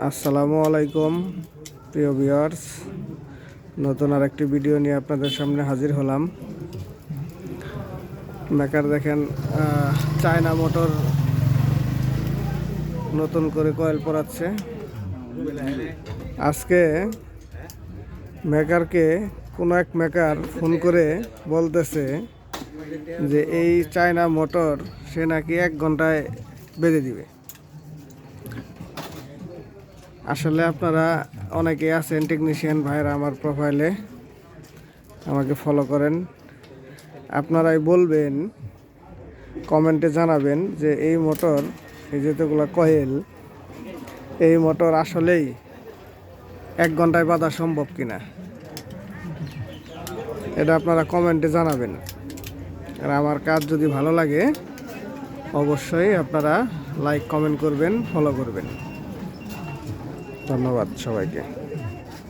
আসসালামু আলাইকুম প্রিয় ভিউয়ার্স, নতুন আরেকটি ভিডিও নিয়ে আপনাদের সামনে হাজির হলাম। মেকার দেখেন, চায়না মোটর নতুন করে কয়েল পরাচ্ছে। আজকে মেকারকে কোনো এক মেকার ফোন করে বলতেছে যে এই চায়না মোটর সে নাকি 1 ঘন্টায় বেঁধে দিবে। আসলে আপনারা অনেকে আছেন টেকনিশিয়ান ভাইরা আমার প্রোফাইলে আমাকে ফলো করেন, আপনারাই বলবেন, কমেন্টে জানাবেন যে এই মোটর, এই যেগুলো কয়েল, এই মোটর আসলেই 1 ঘন্টায় বাঁধা সম্ভব কিনা, এটা আপনারা কমেন্টে জানাবেন। আর আমার কাজ যদি ভালো লাগে অবশ্যই আপনারা লাইক কমেন্ট করবেন, ফলো করবেন। ধন্যবাদ সবাইকে।